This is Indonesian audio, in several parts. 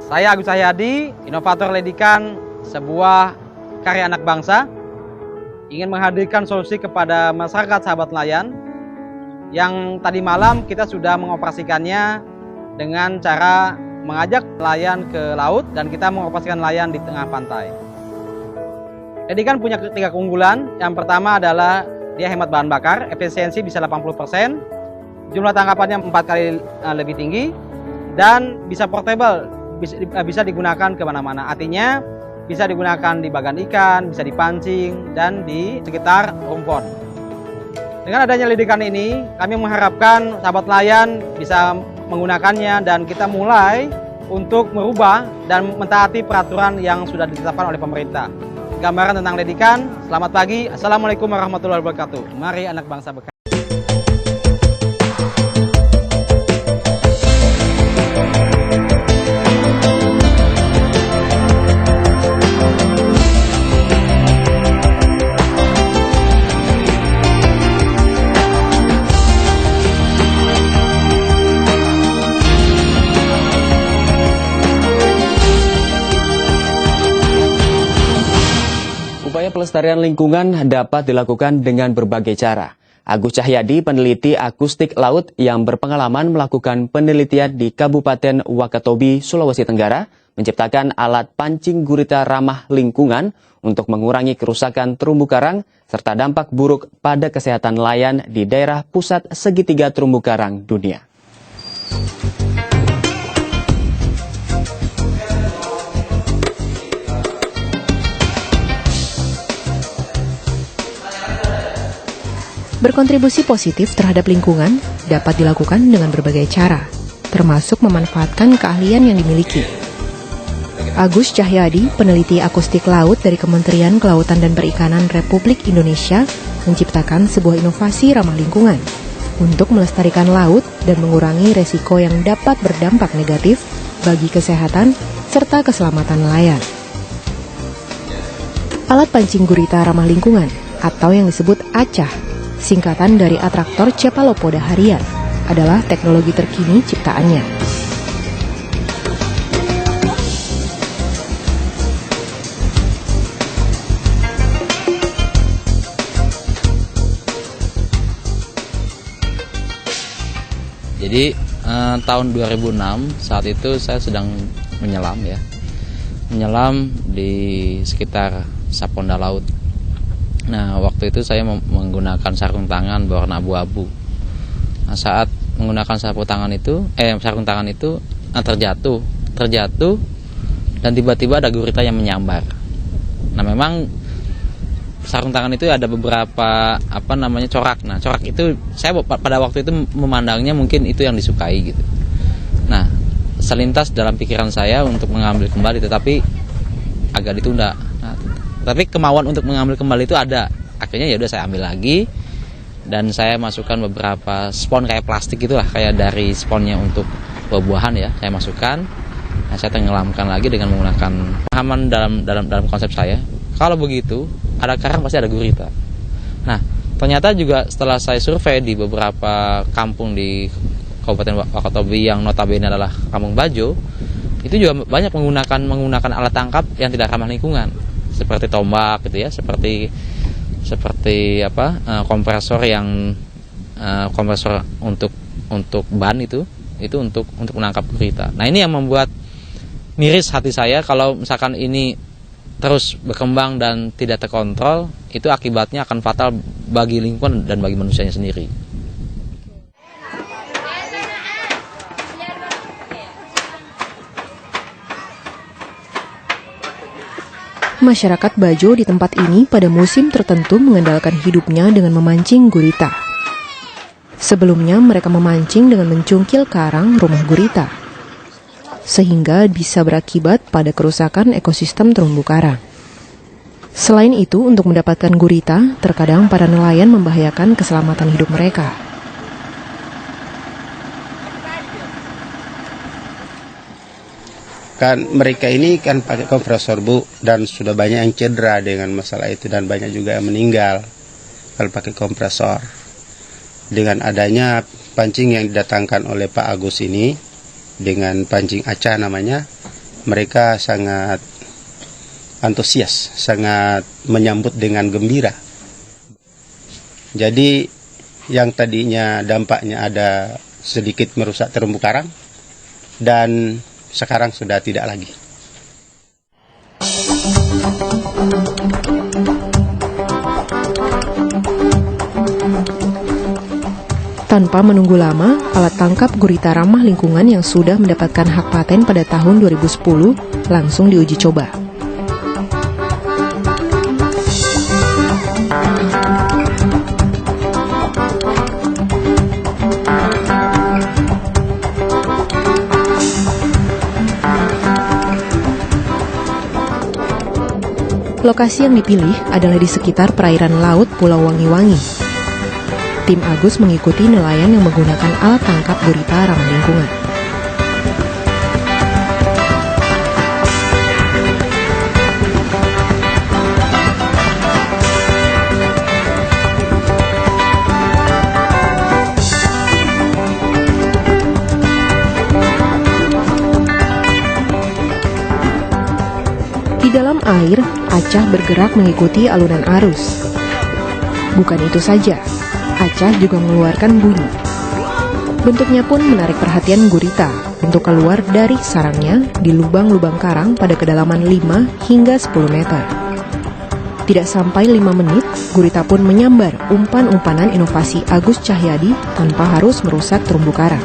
Saya Agus Cahyadi, inovator Ledikan, sebuah karya anak bangsa, ingin menghadirkan solusi kepada masyarakat sahabat nelayan yang tadi malam kita sudah mengoperasikannya dengan cara mengajak nelayan ke laut dan kita mengoperasikan nelayan di tengah pantai. Ledikan punya 3 keunggulan. Yang pertama adalah dia hemat bahan bakar, efisiensi bisa 80%, jumlah tangkapannya 4 kali lebih tinggi, dan bisa portable, bisa digunakan kemana-mana. Artinya bisa digunakan di bagan ikan, bisa dipancing, dan di sekitar rumpon. Dengan adanya Ledikan ini, kami mengharapkan sahabat nelayan bisa menggunakannya dan kita mulai untuk merubah dan mentaati peraturan yang sudah ditetapkan oleh pemerintah. Gambaran tentang Ledikan. Selamat pagi. Assalamualaikum warahmatullahi wabarakatuh. Mari anak bangsa bekerja. Upaya pelestarian lingkungan dapat dilakukan dengan berbagai cara. Agus Cahyadi, peneliti akustik laut yang berpengalaman melakukan penelitian di Kabupaten Wakatobi, Sulawesi Tenggara, menciptakan alat pancing gurita ramah lingkungan untuk mengurangi kerusakan terumbu karang serta dampak buruk pada kesehatan nelayan di daerah pusat segitiga terumbu karang dunia. Berkontribusi positif terhadap lingkungan dapat dilakukan dengan berbagai cara, termasuk memanfaatkan keahlian yang dimiliki. Agus Cahyadi, peneliti akustik laut dari Kementerian Kelautan dan Perikanan Republik Indonesia, menciptakan sebuah inovasi ramah lingkungan untuk melestarikan laut dan mengurangi resiko yang dapat berdampak negatif bagi kesehatan serta keselamatan nelayan. Alat pancing gurita ramah lingkungan atau yang disebut ACAH, singkatan dari atraktor Cephalopoda harian, adalah teknologi terkini ciptaannya. Jadi tahun 2006 saat itu saya sedang menyelam di sekitar Saponda Laut. Nah, waktu itu saya menggunakan sarung tangan berwarna abu-abu. Nah, saat menggunakan sarung tangan itu terjatuh dan tiba-tiba ada gurita yang menyambar. Nah, memang sarung tangan itu ada beberapa corak. Nah, corak itu saya pada waktu itu memandangnya mungkin itu yang disukai gitu. Nah, selintas dalam pikiran saya untuk mengambil kembali, tetapi agak ditunda. Nah, tapi kemauan untuk mengambil kembali itu ada. Akhirnya ya udah saya ambil lagi dan saya masukkan beberapa spon kayak plastik gitulah, kayak dari sponnya untuk buah-buahan ya, saya masukkan. Nah, saya tenggelamkan lagi dengan menggunakan pemahaman dalam konsep saya. Kalau begitu, ada karang pasti ada gurita. Nah, ternyata juga setelah saya survei di beberapa kampung di Kabupaten Wakatobi yang notabene adalah Kampung Bajo, itu juga banyak menggunakan alat tangkap yang tidak ramah lingkungan, seperti tombak gitu ya, seperti kompresor untuk ban itu untuk menangkap gurita. Nah, ini yang membuat miris hati saya kalau misalkan ini terus berkembang dan tidak terkontrol, itu akibatnya akan fatal bagi lingkungan dan bagi manusianya sendiri. Masyarakat Bajo di tempat ini pada musim tertentu mengandalkan hidupnya dengan memancing gurita. Sebelumnya mereka memancing dengan mencungkil karang rumah gurita, sehingga bisa berakibat pada kerusakan ekosistem terumbu karang. Selain itu, untuk mendapatkan gurita, terkadang para nelayan membahayakan keselamatan hidup mereka. Kan mereka ini kan pakai kompresor Bu, dan sudah banyak yang cedera dengan masalah itu dan banyak juga yang meninggal kalau pakai kompresor. Dengan adanya pancing yang didatangkan oleh Pak Agus ini dengan pancing ACAH namanya, mereka sangat antusias, sangat menyambut dengan gembira. Jadi yang tadinya dampaknya ada sedikit merusak terumbu karang, dan sekarang sudah tidak lagi. Tanpa menunggu lama, alat tangkap gurita ramah lingkungan yang sudah mendapatkan hak paten pada tahun 2010 langsung diuji coba. Lokasi yang dipilih adalah di sekitar perairan laut Pulau Wangi-Wangi. Tim Agus mengikuti nelayan yang menggunakan alat tangkap gurita ramah lingkungan. Di dalam air, Acah bergerak mengikuti alunan arus. Bukan itu saja, Acah juga mengeluarkan bunyi. Bentuknya pun menarik perhatian gurita untuk keluar dari sarangnya di lubang-lubang karang pada kedalaman 5 hingga 10 meter. Tidak sampai 5 menit, gurita pun menyambar umpan-umpanan inovasi Agus Cahyadi tanpa harus merusak terumbu karang.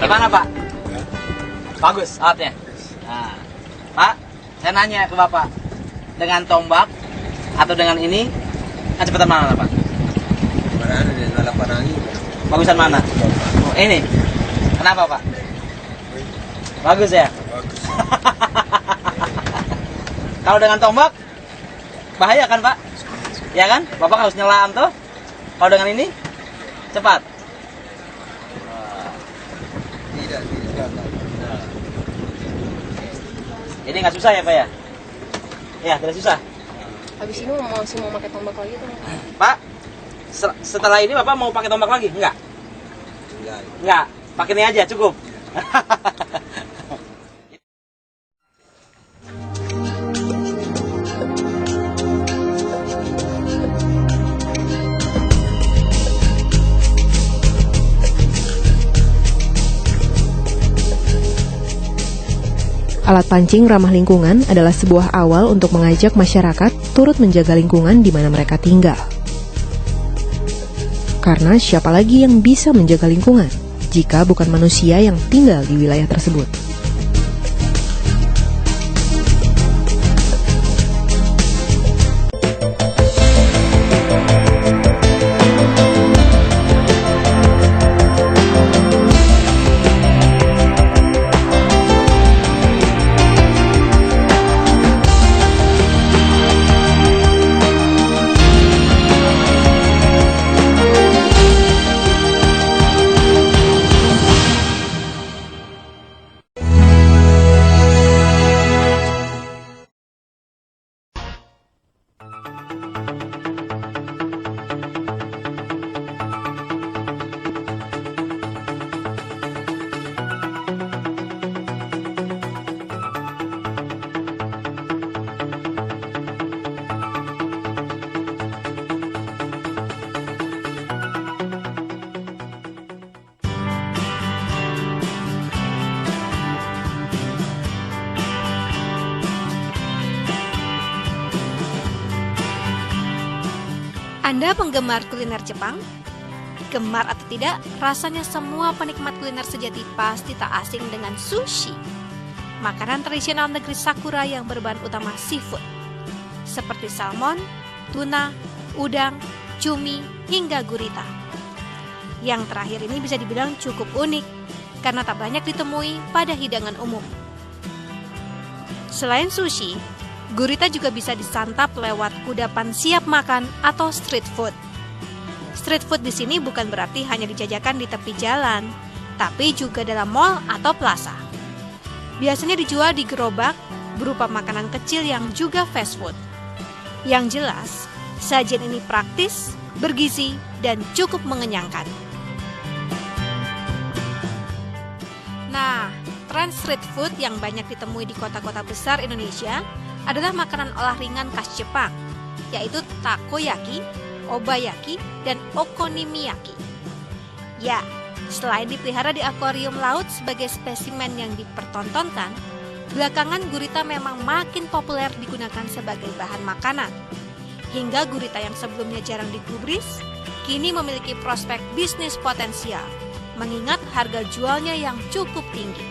Gimana Pak? Bagus alatnya? Nah, Pak, saya nanya ke Bapak, dengan tombak atau dengan ini, kecepatan mana Pak? Mana dengan lapan angin. Bagusan mana? Oh, ini. Kenapa Pak? Bagus ya? Bagus. Kalau dengan tombak, bahaya kan Pak? Ya kan? Bapak harus nyelam tuh. Kalau dengan ini, cepat. Tidak. Ini nggak susah ya Pak ya? Ya, tidak susah. Habis ini langsung mau pakai tombak lagi tuh. Pak, setelah ini Bapak mau pakai tombak lagi? Enggak? Enggak. Pakai ini aja, cukup. Alat pancing ramah lingkungan adalah sebuah awal untuk mengajak masyarakat turut menjaga lingkungan di mana mereka tinggal. Karena siapa lagi yang bisa menjaga lingkungan jika bukan manusia yang tinggal di wilayah tersebut? Anda penggemar kuliner Jepang? Gemar atau tidak, rasanya semua penikmat kuliner sejati pasti tak asing dengan sushi. Makanan tradisional negeri Sakura yang berbahan utama seafood, seperti salmon, tuna, udang, cumi, hingga gurita. Yang terakhir ini bisa dibilang cukup unik, karena tak banyak ditemui pada hidangan umum. Selain sushi, gurita juga bisa disantap lewat kudapan siap makan atau street food. Street food di sini bukan berarti hanya dijajakan di tepi jalan, tapi juga dalam mall atau plaza. Biasanya dijual di gerobak berupa makanan kecil yang juga fast food. Yang jelas, sajian ini praktis, bergizi, dan cukup mengenyangkan. Nah, tren street food yang banyak ditemui di kota-kota besar Indonesia adalah makanan olah ringan khas Jepang, yaitu takoyaki, obayaki, dan okonomiyaki. Ya, selain dipelihara di akuarium laut sebagai spesimen yang dipertontonkan, belakangan gurita memang makin populer digunakan sebagai bahan makanan. Hingga gurita yang sebelumnya jarang digubris, kini memiliki prospek bisnis potensial, mengingat harga jualnya yang cukup tinggi.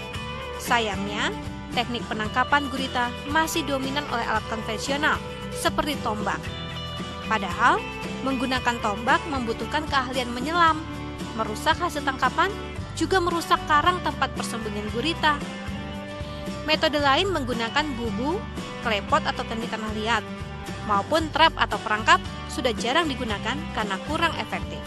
Sayangnya, teknik penangkapan gurita masih dominan oleh alat konvensional, seperti tombak. Padahal, menggunakan tombak membutuhkan keahlian menyelam, merusak hasil tangkapan, juga merusak karang tempat persembunyian gurita. Metode lain menggunakan bubu, klepot atau tendi tanah liat, maupun trap atau perangkap sudah jarang digunakan karena kurang efektif.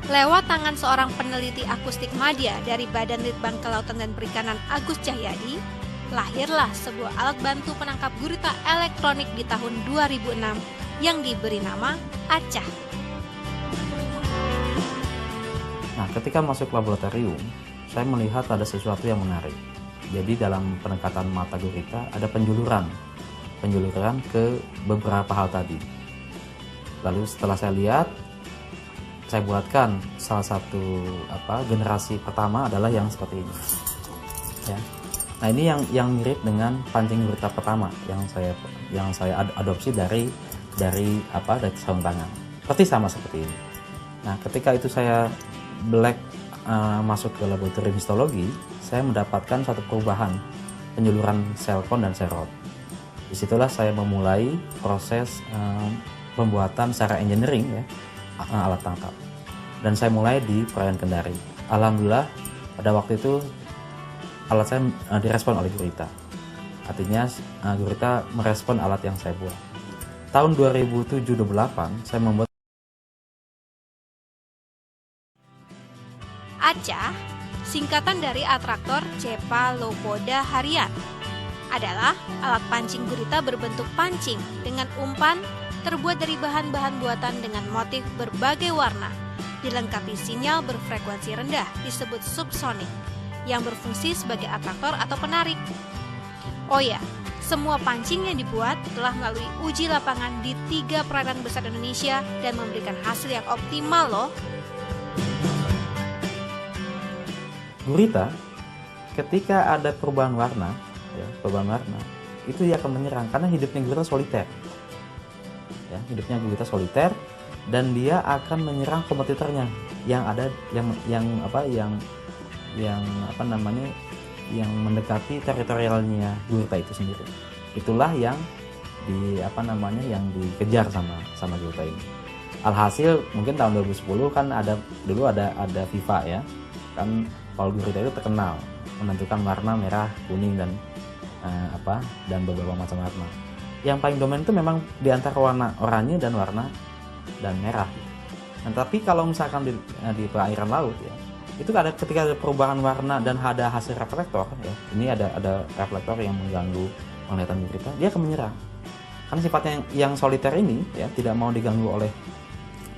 Lewat tangan seorang peneliti akustik madya dari Badan Litbang Kelautan dan Perikanan Agus Cahyadi, lahirlah sebuah alat bantu penangkap gurita elektronik di tahun 2006 yang diberi nama Acah. Nah, ketika masuk laboratorium, saya melihat ada sesuatu yang menarik. Jadi dalam pendekatan mata gurita ada penjuluran ke beberapa hal tadi. Lalu setelah saya lihat, saya buatkan salah satu generasi pertama adalah yang seperti ini. Ya. Nah, ini yang mirip dengan pancing gurita pertama yang saya adopsi dari sarung tangan. Sama seperti ini. Nah, ketika itu saya masuk ke laboratorium histologi, saya mendapatkan satu perubahan penjuluran sel kon dan serot. Disitulah saya memulai proses pembuatan secara engineering alat tangkap. Dan saya mulai di perairan Kendari. Alhamdulillah pada waktu itu alat saya direspon oleh gurita. Artinya gurita merespon alat yang saya buat. Tahun 2007-2008 saya membuat Acah, singkatan dari atraktor Cephalopoda harian, adalah alat pancing gurita berbentuk pancing dengan umpan terbuat dari bahan-bahan buatan dengan motif berbagai warna, dilengkapi sinyal berfrekuensi rendah disebut subsonik, yang berfungsi sebagai atraktor atau penarik. Oh ya, semua pancing yang dibuat telah melalui uji lapangan di 3 perairan besar Indonesia dan memberikan hasil yang optimal loh. gurita, ketika ada perubahan warna, itu dia akan menyerang karena hidupnya gurita soliter. Ya, hidupnya gurita soliter dan dia akan menyerang kompetitornya yang ada yang mendekati teritorialnya gurita itu sendiri. Itulah yang yang dikejar sama gurita ini. Alhasil mungkin tahun 2010 kan ada FIFA ya. Kan kalau gurita itu terkenal menentukan warna merah, kuning dan beberapa macam warna. Yang paling dominan itu memang di antara warna oranye dan warna dan merah. Nah, tapi kalau misalkan di perairan laut ya, itu ada ketika ada perubahan warna dan ada hasil reflektor ya. Ini ada reflektor yang mengganggu penglihatan gurita, dia akan menyerang. Karena sifatnya yang soliter ini ya tidak mau diganggu oleh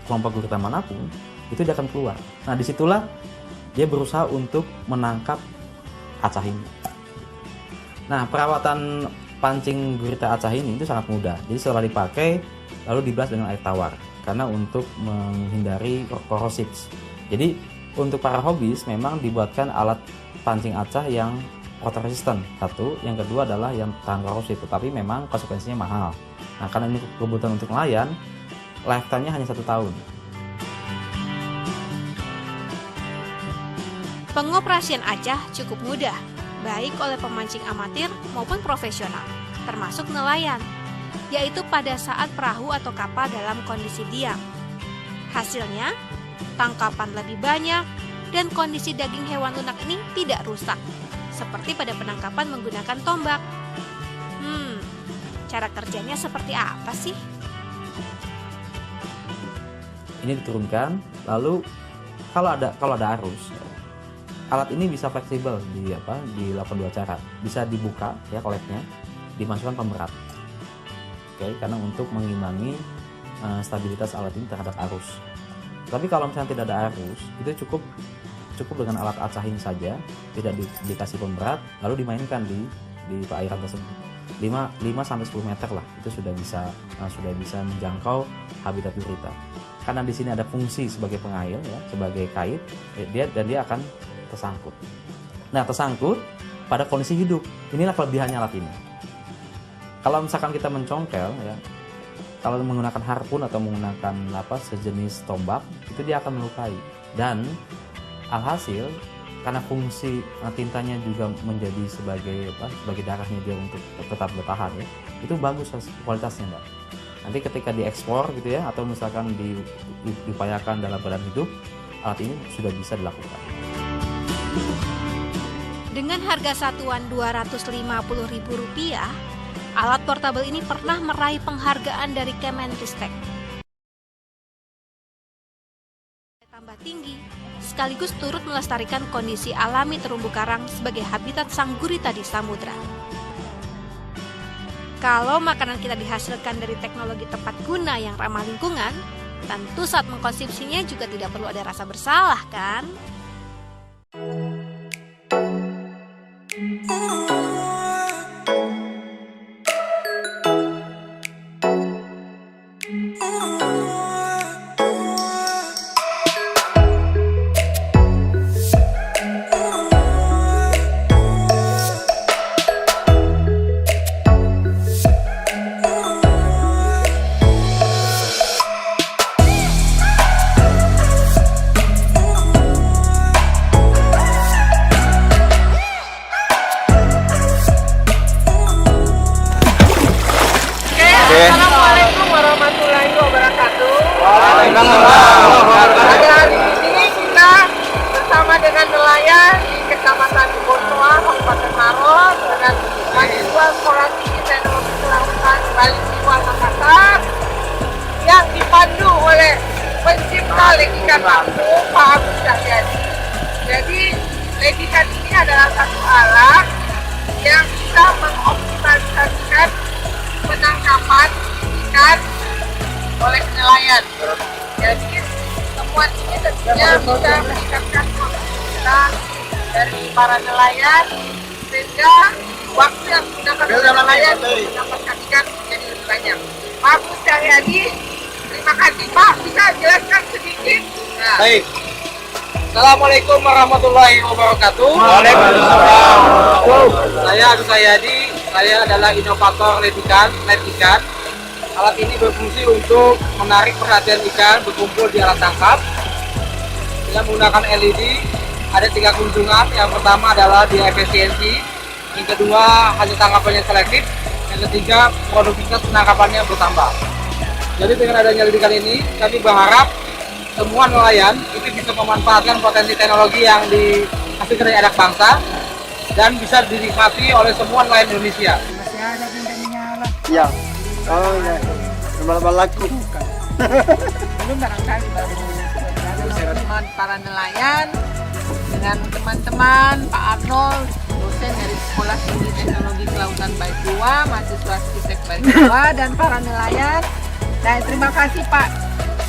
kelompok gurita manapun, itu dia akan keluar. Nah, disitulah dia berusaha untuk menangkap acah ini. Nah, perawatan pancing gurita acah ini itu sangat mudah. Jadi setelah dipakai lalu dibilas dengan air tawar karena untuk menghindari korosif. Jadi untuk para hobis memang dibuatkan alat pancing acah yang water resistant satu, yang kedua adalah yang tahan korosif, tetapi memang konsekuensinya mahal. Nah, karena ini kebutuhan untuk nelayan, lifetime-nya hanya 1 tahun. Pengoperasian acah cukup mudah, baik oleh pemancing amatir maupun profesional, termasuk nelayan, yaitu pada saat perahu atau kapal dalam kondisi diam. Hasilnya, tangkapan lebih banyak dan kondisi daging hewan lunak ini tidak rusak, seperti pada penangkapan menggunakan tombak. Cara kerjanya seperti apa sih? Ini diturunkan, lalu kalau ada arus, alat ini bisa fleksibel dilakukan dua cara. Bisa dibuka ya koleknya, dimasukkan pemberat. Oke, karena untuk mengimbangi stabilitas alat ini terhadap arus. Tapi kalau misalnya tidak ada arus, itu cukup dengan alat acah ini saja, tidak dikasih pemberat, lalu dimainkan di perairan tersebut. 5-10 meter lah, itu sudah bisa menjangkau habitat gurita. Karena di sini ada fungsi sebagai pengail ya, sebagai kait, dia akan tersangkut. Nah, tersangkut pada kondisi hidup. Inilah kelebihannya alat ini. Kalau misalkan kita mencongkel ya, kalau menggunakan harpun atau menggunakan sejenis tombak, itu dia akan melukai. Dan alhasil karena fungsi tintanya juga menjadi sebagai darahnya dia untuk tetap bertahan ya, itu bagus kualitasnya, Mbak. Nanti ketika diekspor gitu ya, atau misalkan diupayakan dalam badan hidup, alat ini sudah bisa dilakukan. Dengan harga satuan Rp250.000, alat portable ini pernah meraih penghargaan dari Kemenristek. Tambah tinggi, sekaligus turut melestarikan kondisi alami terumbu karang sebagai habitat sang gurita di samudra. Kalau makanan kita dihasilkan dari teknologi tepat guna yang ramah lingkungan, tentu saat mengkonsumsinya juga tidak perlu ada rasa bersalah, kan? Assalamualaikum warahmatullahi wabarakatuh. Pada hari ini kita bersama dengan nelayan di Kecamatan Bontoa, Kabupaten Maros, dengan mahasiswa Sekolah Tinggi Teknologi Kelautan Bali Timur Makassar yang dipandu oleh pencipta ledikan langsung Pak Agus Cahyadi. Jadi ledikan ini adalah satu alat yang bisa mengoptimalisasikan penangkapan ikan oleh nelayan. Jadi temuan ini tentunya bisa meningkatkan produktivitas dari para nelayan, sehingga waktu yang digunakan oleh nelayan untuk mendapatkan ikan menjadi lebih banyak. Pak Agus Cahyadi, terima kasih Pak. Bisa jelaskan sedikit? Nah. Baik. Assalamualaikum warahmatullahi wabarakatuh. Waalaikumsalam. Saya Agus Cahyadi. Saya adalah inovator ledikan, light ikan. Alat ini berfungsi untuk menarik perhatian ikan berkumpul di alat tangkap. Dengan menggunakan LED, ada 3 keuntungan. Yang pertama adalah dia efisiensi. Yang kedua, hasil tangkapannya selektif. Yang ketiga, produktivitas penangkapannya bertambah. Jadi dengan adanya ledikan ini, kami berharap semua nelayan itu bisa memanfaatkan potensi teknologi yang dihasilkan dari anak bangsa dan bisa dinikmati oleh semua nelayan Indonesia. Masih ada bintangnya lah. Iya. Oh ya. Malah laku. Belum barangkali baru teman para nelayan dengan teman-teman Pak Arnold, dosen dari Sekolah Tinggi Teknologi Kelautan Baik 2, mahasiswa Sistek Baik 2, dan para nelayan. Dan terima kasih Pak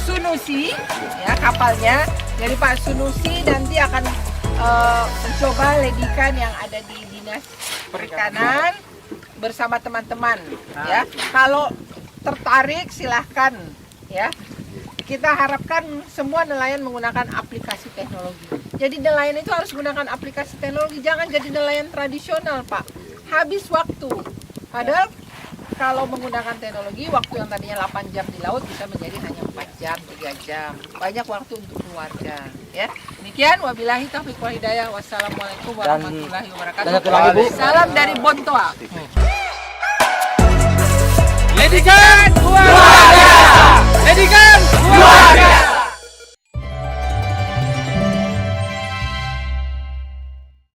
Sunusi, ya kapalnya. Jadi Pak Sunusi nanti akan mencoba ledikan yang ada di Dinas Perikanan bersama teman-teman. Ya, kalau tertarik silahkan. Ya, kita harapkan semua nelayan menggunakan aplikasi teknologi. Jadi nelayan itu harus menggunakan aplikasi teknologi, jangan jadi nelayan tradisional Pak. Habis waktu. Padahal kalau menggunakan teknologi, waktu yang tadinya 8 jam di laut bisa menjadi hanya 4 jam, 3 jam. Banyak waktu untuk keluarga. Ya, demikian. Wabillahi taufiq wal hidayah. Wassalamualaikum warahmatullahi wabarakatuh. Salam dari Bontoa. Ledikan luar biasa. Ledikan luar biasa.